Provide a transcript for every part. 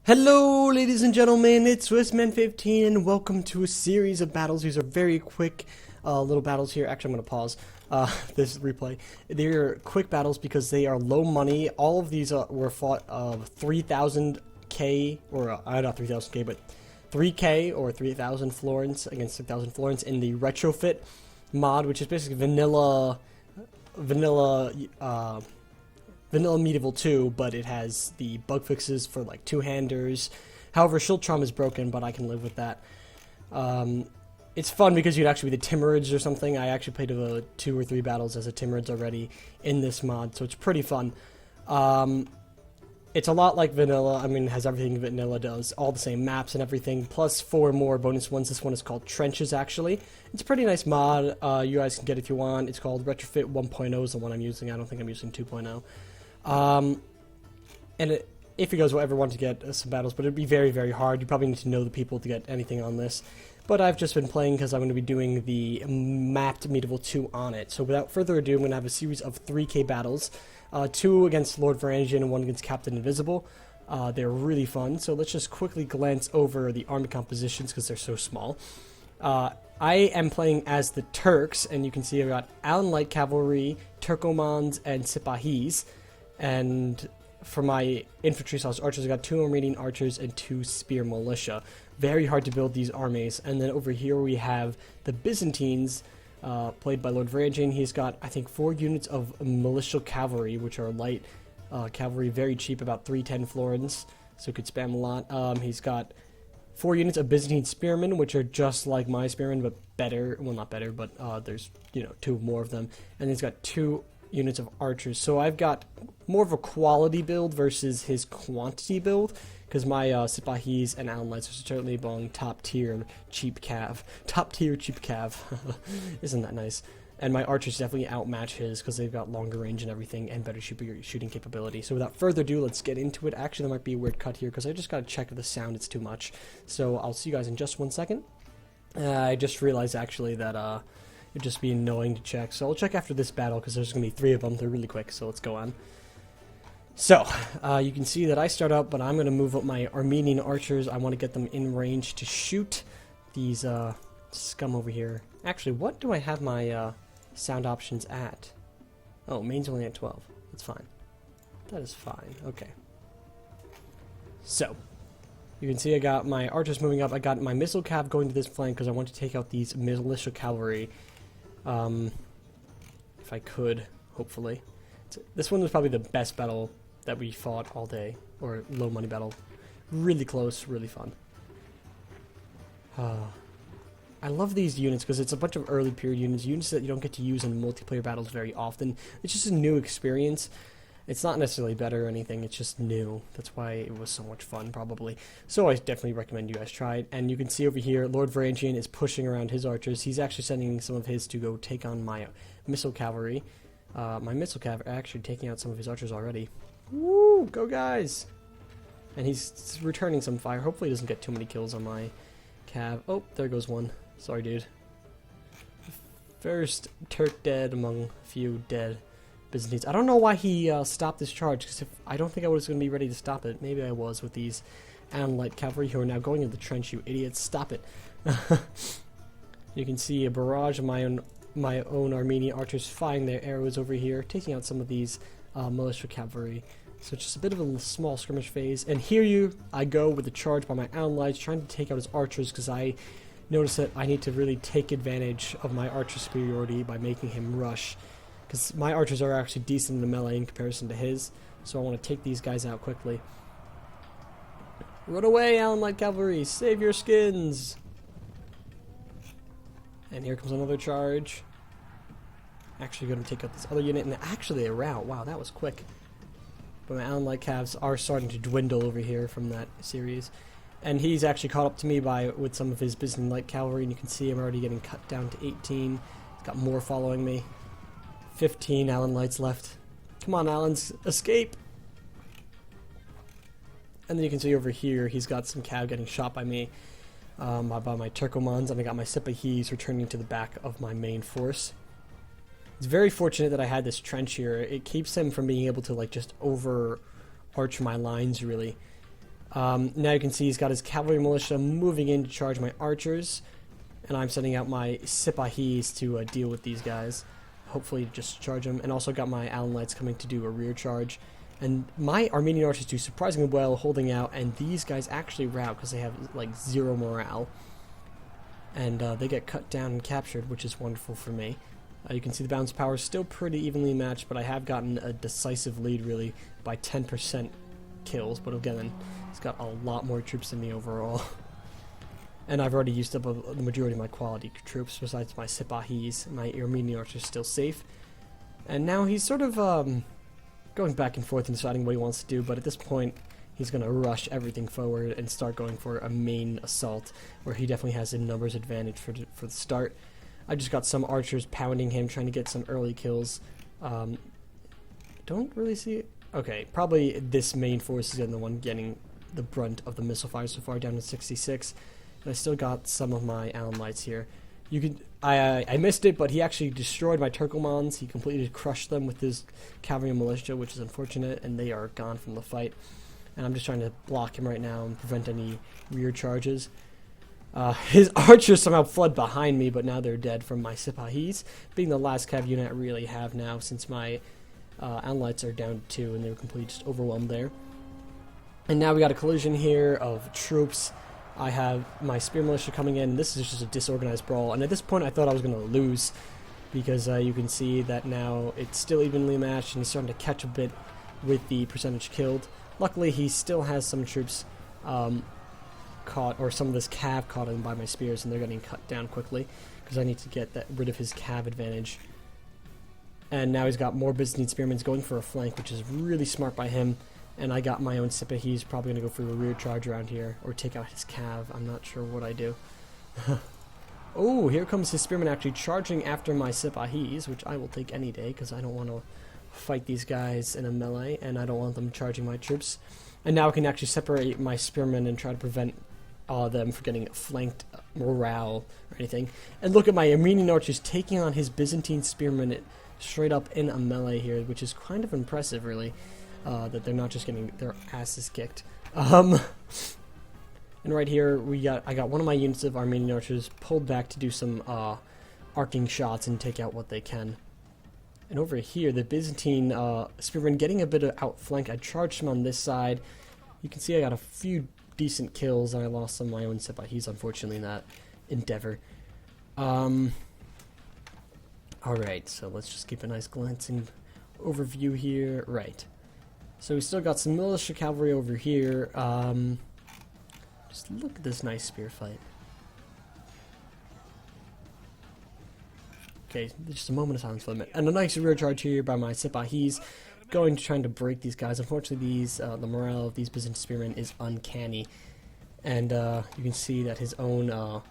Hello, ladies and gentlemen, it's Swissman 15, and welcome to a series of battles. These are very quick little battles here. Actually, I'm going to pause this replay. They're quick battles because they are low money. All of these were fought of 3,000k, or not 3,000k, but 3k or 3,000 florins against 6,000 florins in the retrofit mod, which is basically vanilla Medieval 2, but it has the bug fixes for like two-handers. However, Shield Trauma is broken, but I can live with that. It's fun because you'd actually be the Timurids or something. I actually played 2 or 3 battles as a Timurids already in this mod, so it's pretty fun. It's a lot like vanilla. I mean, it has everything vanilla does, all the same maps and everything, plus 4 more bonus ones. This one is called Trenches, actually. It's a pretty nice mod. You guys can get it if you want. It's called Retrofit 1.0 is the one I'm using. I don't think I'm using 2.0. If you guys will ever want to get some battles, but it'd be very, very hard. You probably need to know the people to get anything on this. But I've just been playing because I'm going to be doing the mapped Medieval 2 on it. So without further ado, I'm going to have a series of 3K battles. 2 against Lordvaragian and 1 against Captain Invisible. They're really fun. So let's just quickly glance over the army compositions because they're so small. I am playing as the Turks, and you can see I've got Allen Light Cavalry, Turkomans, and Sipahis. And for my infantry slash archers, I got 2 Armenian archers and 2 spear militia. Very hard to build these armies. And then over here we have the Byzantines, played by Lordvaragian. He's got, I think, 4 units of militia cavalry, which are light cavalry, very cheap, about 310 florins, so could spam a lot. He's got 4 units of Byzantine spearmen, which are just like my spearmen, but better. Well, not better, but there's 2 more of them. And he's got 2 units of archers. So I've got more of a quality build versus his quantity build, because my Sipahis and Allen Lights are certainly among top tier cheap cav. Isn't that nice? And my archers definitely outmatch his because they've got longer range and everything and better shooting capability. So without further ado, let's get into it. Actually, there might be a weird cut here because I just got to check if the sound is too much. So I'll see you guys in just 1 second. I just realized actually that it'd just be annoying to check. So I'll check after this battle because there's going to be 3 of them. They're really quick, so let's go on. So, you can see that I start up, but I'm going to move up my Armenian archers. I want to get them in range to shoot these scum over here. Actually, what do I have my sound options at? Oh, main's only at 12. That's fine. That is fine. Okay. So, you can see I got my archers moving up. I got my missile cav going to this flank because I want to take out these militia cavalry. If I could, hopefully. This one was probably the best battle that we fought all day, or low money battle. Really close, really fun. I love these units because it's a bunch of early period units that you don't get to use in multiplayer battles very often. It's just a new experience. It's not necessarily better or anything, it's just new. That's why it was so much fun, probably. So I definitely recommend you guys try it. And you can see over here, Lordvaragian is pushing around his archers. He's actually sending some of his to go take on my missile cavalry. My missile cav are actually taking out some of his archers already. Woo! Go guys! And he's returning some fire. Hopefully he doesn't get too many kills on my cav. Oh, there goes one. Sorry, dude. First Turk dead among a few dead Byzantines. I don't know why he stopped this charge, because I don't think I was going to be ready to stop it. Maybe I was with these Allen Light Cavalry who are now going into the trench, you idiots. Stop it. You can see a barrage of my own Armenian archers firing their arrows over here, taking out some of these militia cavalry. So it's just a bit of a small skirmish phase. And here I go with the charge by my Allen Lights, trying to take out his archers, because I notice that I need to really take advantage of my archer superiority by making him rush. Because my archers are actually decent in the melee in comparison to his. So I want to take these guys out quickly. Run away, Allen Light Cavalry! Save your skins! And here comes another charge. Actually going to take out this other unit, and actually a rout. Wow, that was quick. But my Allen Light Cavs are starting to dwindle over here from that series. And he's actually caught up to me with some of his Byzantine Light Cavalry, and you can see I'm already getting cut down to 18. He's got more following me. 15 Allen Lights left. Come on, Allens, escape! And then you can see over here, he's got some cav getting shot by me. By my Turkomans, and I got my Sipahis returning to the back of my main force. It's very fortunate that I had this trench here. It keeps him from being able to like just over arch my lines really. Now you can see he's got his cavalry militia moving in to charge my archers, and I'm sending out my Sipahis to deal with these guys. Hopefully just charge them, and also got my Allen Lights coming to do a rear charge. And my Armenian archers do surprisingly well holding out, and these guys actually rout because they have like 0 morale. And they get cut down and captured, which is wonderful for me. You can see the balance power is still pretty evenly matched, but I have gotten a decisive lead really by 10% kills. But again, it's got a lot more troops than me overall. And I've already used up the majority of my quality troops, besides my Sipahis. My Armenian archers still safe. And now he's sort of going back and forth and deciding what he wants to do, but at this point he's going to rush everything forward and start going for a main assault, where he definitely has a numbers advantage for the start. I just got some archers pounding him, trying to get some early kills. Don't really see it. Okay, probably this main force is the one getting the brunt of the missile fire so far, down to 66. And I still got some of my Allen Lights here. You could, I missed it, but he actually destroyed my Turkomans. He completely crushed them with his cavalry and militia, which is unfortunate, and they are gone from the fight. And I'm just trying to block him right now and prevent any rear charges. His archers somehow fled behind me, but now they're dead from my Sipahis, being the last cav unit I really have now, since my Allen Lights are down to 2, and they were completely just overwhelmed there. And now we got a collision here of troops. I have my spear militia coming in. This is just a disorganized brawl, and at this point I thought I was going to lose, because you can see that now it's still evenly matched, and he's starting to catch a bit with the percentage killed. Luckily, he still has some troops caught, or some of this cav caught in by my spears, and they're getting cut down quickly, because I need to get rid of his cav advantage. And now he's got more Byzantine spearmen going for a flank, which is really smart by him. And I got my own Sipahis probably going to go for a rear charge around here, or take out his cav. I'm not sure what I do. Oh, here comes his spearmen actually charging after my Sipahis, which I will take any day, because I don't want to fight these guys in a melee, and I don't want them charging my troops. And now I can actually separate my spearmen and try to prevent them from getting flanked morale or anything. And look at my Armenian archers taking on his Byzantine spearmen straight up in a melee here, which is kind of impressive, really. That they're not just getting their asses kicked. And right here, I got one of my units of Armenian archers pulled back to do some arcing shots and take out what they can. And over here, the Byzantine spearmen getting a bit of outflank. I charged him on this side. You can see I got a few decent kills, and I lost some of my own Sipahis, unfortunately, in that endeavor. Alright, so let's just keep a nice glancing overview here. Right. So we still got some militia cavalry over here. Just look at this nice spear fight. Okay, just a moment of silence for them. And a nice rear charge here by my Sipahis, trying to break these guys. Unfortunately, the morale of these Byzantine spearmen is uncanny. And you can see that his own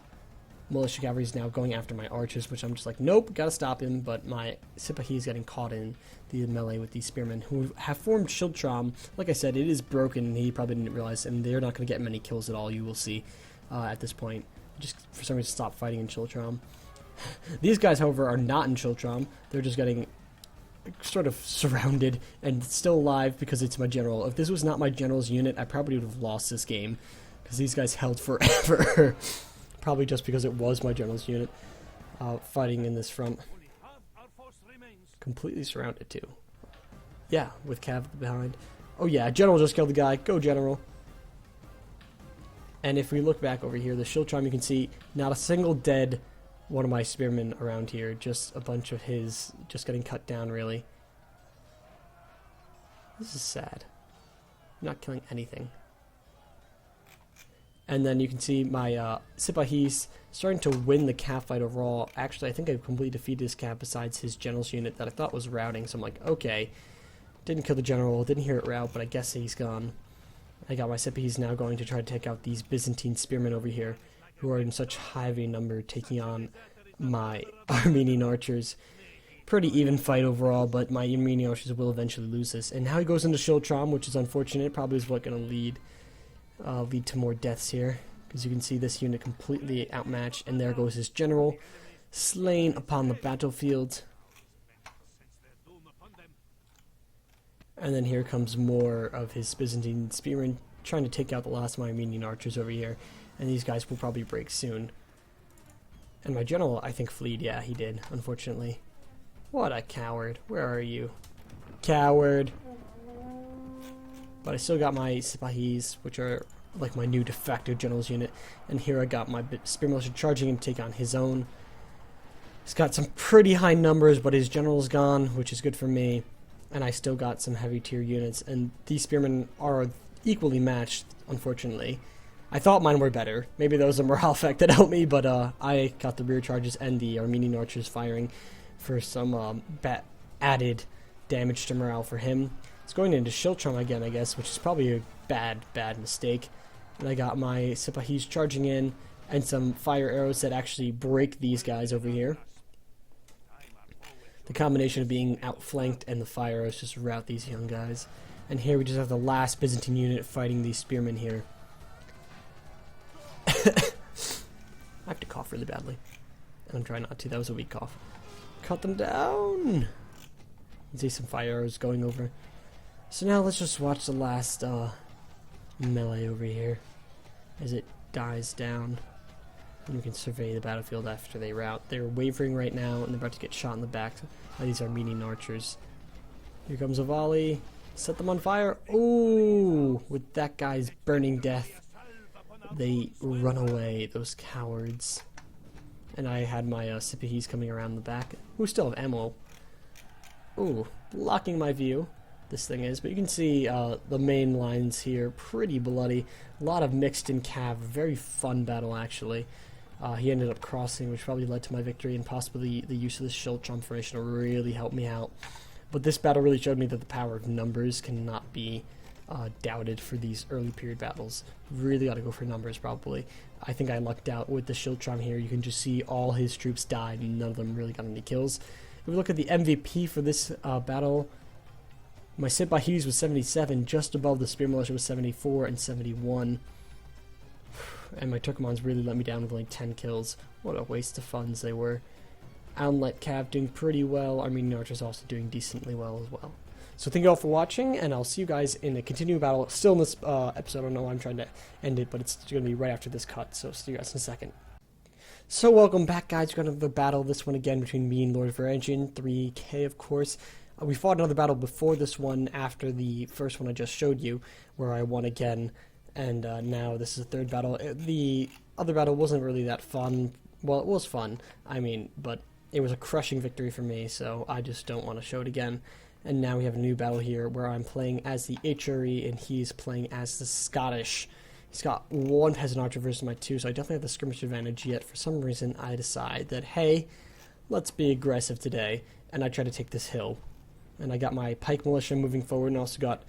militia cavalry is now going after my archers, which I'm just like, nope, gotta stop him. But my Sipahi is getting caught in the melee with these spearmen, who have formed Schildtram. Like I said, it is broken, and he probably didn't realize, and they're not going to get many kills at all, you will see at this point. Just for some reason stop fighting in Schildtram. These guys, however, are not in Schildtram. They're just getting sort of surrounded and still alive because it's my general. If this was not my general's unit, I probably would have lost this game, because these guys held forever. Probably just because it was my general's unit fighting in this front. Completely surrounded too. Yeah, with Cav behind. Oh yeah, General just killed the guy. Go General. And if we look back over here, the Schildtram, you can see not a single dead one of my spearmen around here. Just a bunch of his just getting cut down, really. This is sad. I'm not killing anything. And then you can see my Sipahis starting to win the Cav fight overall. Actually, I think I've completely defeated this Cav besides his general's unit that I thought was routing. So I'm like, okay. Didn't kill the general, didn't hear it rout, but I guess he's gone. I got my Sipahis now going to try to take out these Byzantine spearmen over here, who are in such heavy number, taking on my Armenian archers. Pretty even fight overall, but my Armenian archers will eventually lose this. And now he goes into Schildtram, which is unfortunate. Probably is what going to lead to more deaths here, because you can see this unit completely outmatched, and there goes his general, slain upon the battlefield. And then here comes more of his Byzantine spearmen trying to take out the last of my Armenian archers over here, and these guys will probably break soon. And my general, I think, fled. Yeah, he did, unfortunately. What a coward. Where are you? Coward. But I still got my Sipahis, which are like my new de facto general's unit. And here I got my Spear Militia charging him to take on his own. He's got some pretty high numbers, but his general's gone, which is good for me. And I still got some heavy tier units. And these spearmen are equally matched, unfortunately. I thought mine were better. Maybe there was a morale effect that helped me, but I got the rear charges and the Armenian archers firing for some added damage to morale for him. It's going into Shiltram again, I guess, which is probably a bad mistake. And I got my Sipahis charging in and some fire arrows that actually break these guys over here. The combination of being outflanked and the fire arrows just rout these young guys. And here we just have the last Byzantine unit fighting these spearmen here. I have to cough really badly. And I'm trying not to. That was a weak cough. Cut them down! You can see some fire arrows going over. So now let's just watch the last melee over here as it dies down. And we can survey the battlefield after they rout. They're wavering right now and they're about to get shot in the back by these Armenian archers. Here comes a volley. Set them on fire. Ooh! With that guy's burning death, they run away, those cowards. And I had my Sipahis coming around the back, who still have ammo. Ooh, blocking my view, this thing is. But you can see the main lines here, pretty bloody. A lot of mixed in cav, very fun battle actually. He ended up crossing, which probably led to my victory, and possibly the use of the Shiltram formation really helped me out. But this battle really showed me that the power of numbers cannot be doubted for these early period battles. Really ought to go for numbers, probably. I think I lucked out with the Shiltram here. You can just see all his troops died, and none of them really got any kills. If we look at the MVP for this battle, my Sipahis was 77, just above the Spear Militia was 74 and 71. And my Turkomans really let me down with only 10 kills. What a waste of funds they were. Outlet Cav doing pretty well. Armenian Archers also doing decently well as well. So thank you all for watching, and I'll see you guys in a continuing battle. Still in this episode, I don't know why I'm trying to end it, but it's going to be right after this cut, so see you guys in a second. So welcome back, guys. We're going to have the battle, this one again, between me and Lordvaragian, 3K, of course. We fought another battle before this one, after the first one I just showed you, where I won again, and now this is the third battle. The other battle wasn't really that fun. Well, it was fun, I mean, but it was a crushing victory for me, so I just don't want to show it again. And now we have a new battle here where I'm playing as the HRE and he's playing as the Scottish. He's got one peasant archer versus my two, so I definitely have the skirmish advantage, yet for some reason I decide that, hey, let's be aggressive today, and I try to take this hill. And I got my pike militia moving forward, and also got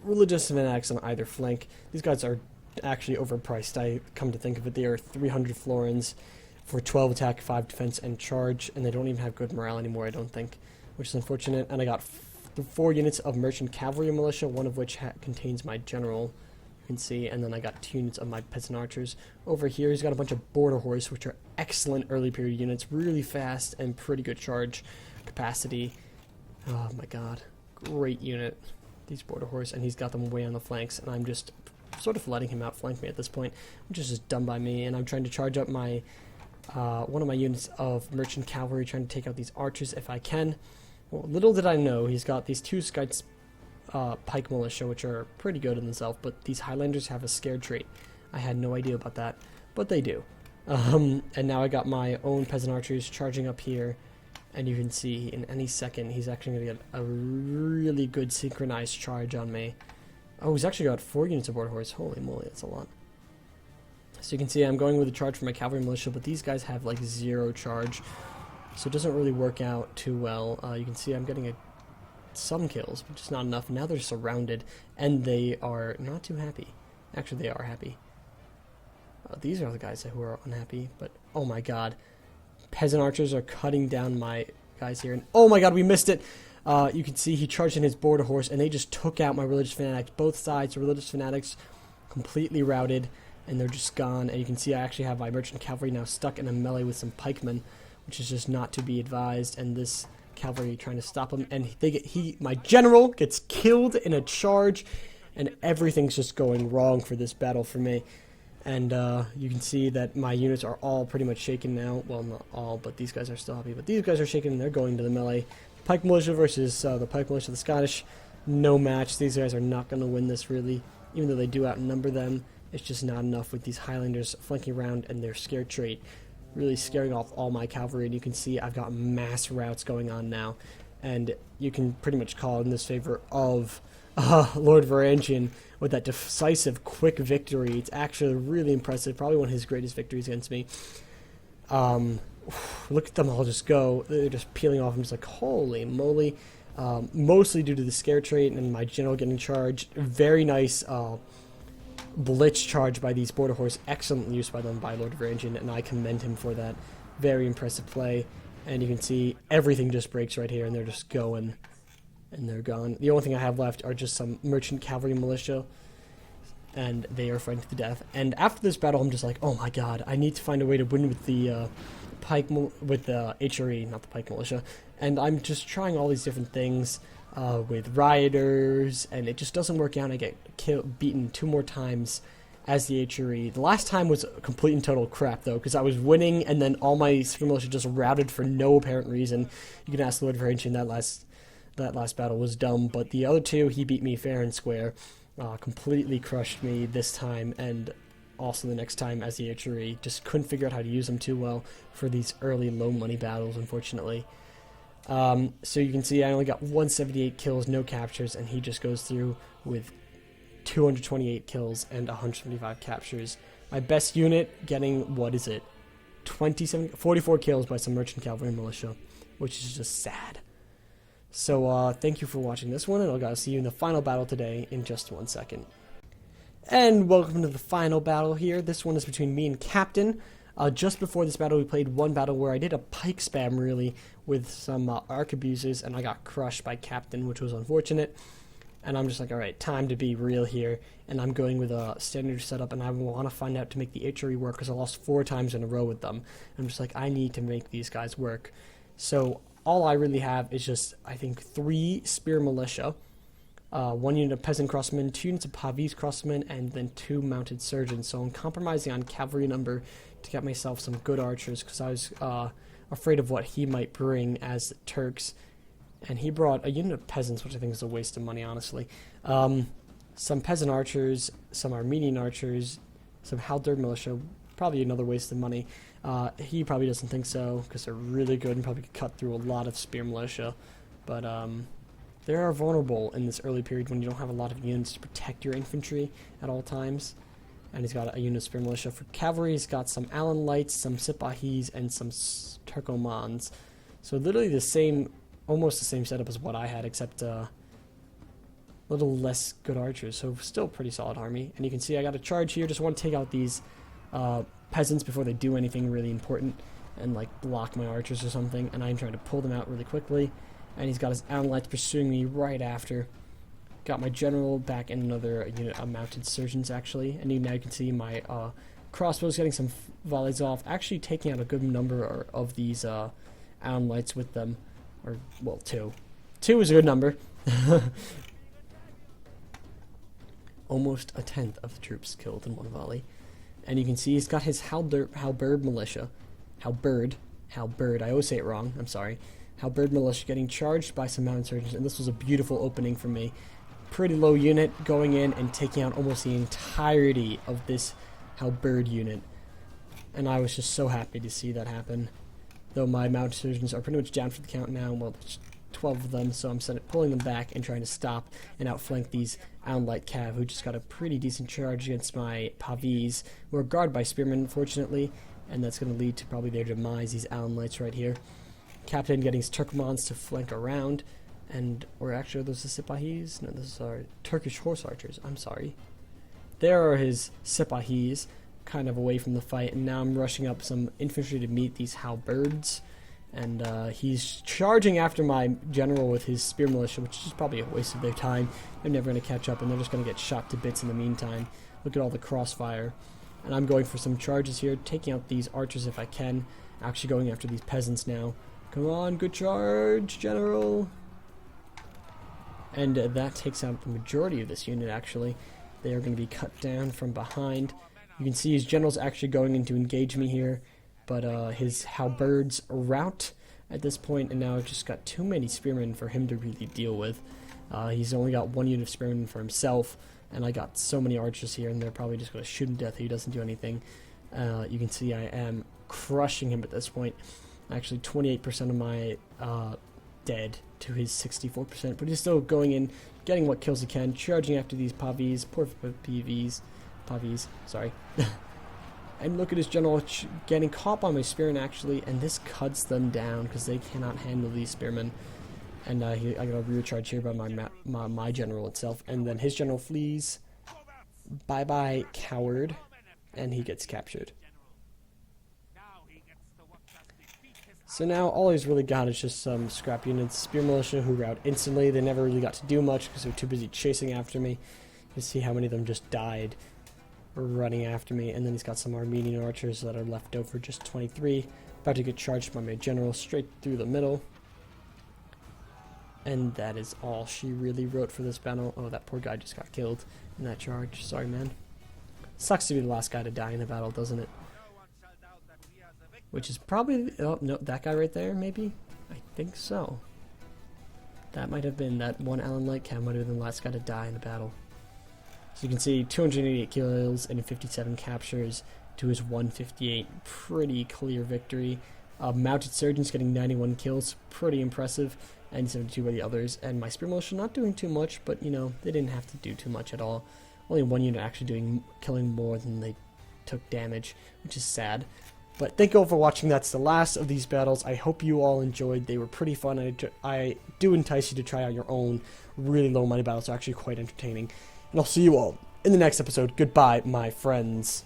religious fanatics on either flank. These guys are actually overpriced, I come to think of it. They are 300 florins for 12 attack, 5 defense, and charge, and they don't even have good morale anymore, I don't think, which is unfortunate. And I got 4 units of merchant cavalry militia, one of which contains my general, you can see, and then I got 2 units of my peasant archers. Over here, he's got a bunch of border horse, which are excellent early period units, really fast and pretty good charge capacity. Oh my god, great unit, these border horse, and he's got them way on the flanks, and I'm just sort of letting him outflank me at this point, which is just dumb by me. And I'm trying to charge up my one of my units of merchant cavalry, trying to take out these archers if I can. Well, little did I know, he's got these 2 Skytes pike militia, which are pretty good in themselves, but these Highlanders have a scared trait. I had no idea about that, but they do. And now I got my own peasant archers charging up here, and you can see in any second he's actually going to get a really good synchronized charge on me. Oh, he's actually got 4 units of border horse. Holy moly, that's a lot. So you can see I'm going with a charge for my cavalry militia, but these guys have like 0 charge, so it doesn't really work out too well. You can see I'm getting some kills, but just not enough. Now they're surrounded, and they are not too happy. Actually, they are happy. These are the guys who are unhappy, but oh my god. Peasant archers are cutting down my guys here, and oh my god, we missed it! You can see he charged in his border horse, and they just took out my religious fanatics. Both sides, the religious fanatics, completely routed, and they're just gone. And you can see I actually have my merchant cavalry now stuck in a melee with some pikemen, which is just not to be advised. And this cavalry trying to stop him, and my general gets killed in a charge, and everything's just going wrong for this battle for me. And you can see that my units are all pretty much shaken now. Well, not all, but these guys are still happy. But these guys are shaken, and they're going to the melee. Pike Militia versus the Pike Militia of the Scottish. No match. These guys are not going to win this, really. Even though they do outnumber them, it's just not enough with these Highlanders flanking around and their scare trait really scaring off all my cavalry. And you can see I've got mass routes going on now. And you can pretty much call in this favor of Lordvaragian with that decisive, quick victory. It's actually really impressive. Probably one of his greatest victories against me. Look at them all just go. They're just peeling off. I'm just like, holy moly. Mostly due to the scare trait and my general getting charged. Very nice blitz charge by these border horse. Excellent use by them by Lordvaragian, and I commend him for that. Very impressive play. And you can see everything just breaks right here, and they're just going. And they're gone. The only thing I have left are just some merchant cavalry militia, and they are fighting to the death. And after this battle, I'm just like, oh my god, I need to find a way to win with the with the HRE, not the pike militia. And I'm just trying all these different things with rioters, and it just doesn't work out. I get beaten 2 more times as the HRE. The last time was complete and total crap, though, because I was winning, and then all my spear militia just routed for no apparent reason. You can ask Lordvaragian that last battle was dumb, but the other 2, he beat me fair and square. Completely crushed me this time, and also the next time as the HRE. Just couldn't figure out how to use them too well for these early low-money battles, unfortunately. So you can see I only got 178 kills, no captures, and he just goes through with 228 kills and 175 captures. My best unit getting, 44 kills by some merchant cavalry and militia, which is just sad. So thank you for watching this one, and I'll see you in the final battle today in just 1 second. And welcome to the final battle here. This one is between me and Captain. Just before this battle, we played one battle where I did a pike spam, really, with some arquebuses, and I got crushed by Captain, which was unfortunate. And I'm just like, alright, time to be real here. And I'm going with a standard setup, and I want to find out to make the HRE work, because I lost 4 times in a row with them. I'm just like, I need to make these guys work. So all I really have is just, I think, 3 spear militia, 1 unit of peasant crossmen, 2 units of Pavese crossmen, and then 2 mounted surgeons. So I'm compromising on cavalry number to get myself some good archers, because I was afraid of what he might bring as the Turks. And he brought a unit of peasants, which I think is a waste of money, honestly. Some peasant archers, some Armenian archers, some halberd militia, probably another waste of money. He probably doesn't think so, because they're really good and probably could cut through a lot of spear militia. But they are vulnerable in this early period when you don't have a lot of units to protect your infantry at all times. And he's got a unit of spear militia. For cavalry, he's got some Allen Lights, some Sipahis, and some Turkomans. So literally the same, almost the same setup as what I had, except a little less good archers. So still pretty solid army. And you can see I got a charge here. Just want to take out these peasants before they do anything really important and like block my archers or something. And I'm trying to pull them out really quickly. And he's got his Allen Lights pursuing me right after. Got my general back and another unit of mounted surgeons, actually. And now you can see my crossbows getting some volleys off, actually taking out a good number of these Allen Lights with them. Or, well, 2. 2 is a good number. Almost a tenth of the troops killed in one volley. And you can see he's got his halberd militia. Halberd, I always say it wrong, I'm sorry. Halberd militia getting charged by some mounted surgeons, and this was a beautiful opening for me. Pretty low unit going in and taking out almost the entirety of this halberd unit. And I was just so happy to see that happen. Though my mounted surgeons are pretty much down for the count now, well, 12 of them, so I'm pulling them back and trying to stop and outflank these Allen Light Cav, who just got a pretty decent charge against my Pavese, who are guarded by spearmen, unfortunately, and that's going to lead to probably their demise, these Allen Lights right here. Captain getting his Turkomans to flank around, or actually, are those the Sipahis? No, those are Turkish horse archers, I'm sorry. There are his Sipahis, kind of away from the fight, and now I'm rushing up some infantry to meet these halberds, and he's charging after my general with his spear militia, which is probably a waste of their time. They're never going to catch up, and they're just going to get shot to bits in the meantime. Look at all the crossfire. And I'm going for some charges here, taking out these archers if I can, actually going after these peasants now. Come on, good charge, general. And that takes out the majority of this unit, actually. They are going to be cut down from behind. You can see his general's actually going in to engage me here, but his halberds rout at this point, and now I've just got too many spearmen for him to really deal with. He's only got one unit of spearmen for himself, and I got so many archers here, and they're probably just going to shoot him to death if he doesn't do anything. You can see I am crushing him at this point. Actually, 28% of my dead to his 64%, but he's still going in, getting what kills he can, charging after these pavis, poor pavis, sorry. And look at his general getting caught by my spearmen, actually, and this cuts them down because they cannot handle these spearmen. And I got a rear charge here by my general itself, and then his general flees. Bye-bye, coward, and he gets captured. So now all he's really got is just some scrap units, spear militia who rout instantly. They never really got to do much because they were too busy chasing after me. You see how many of them just died running after me. And then he's got some Armenian archers that are left over, just 23. About to get charged by my general straight through the middle. And that is all she really wrote for this battle. Oh, that poor guy just got killed in that charge. Sorry, man. Sucks to be the last guy to die in a battle, doesn't it? Which is probably... Oh, no, that guy right there, maybe? I think so. That might have been... That one Allen Lightcap might have been the last guy to die in a battle. So you can see 288 kills and 57 captures to his 158. Pretty clear victory. Mounted Surgeons getting 91 kills. Pretty impressive. And 72 by the others. And my Spear Militia not doing too much, but, you know, they didn't have to do too much at all. Only one unit actually killing more than they took damage, which is sad. But thank you all for watching. That's the last of these battles. I hope you all enjoyed. They were pretty fun. I do entice you to try out your own really low money battles. They're actually quite entertaining. And I'll see you all in the next episode. Goodbye, my friends.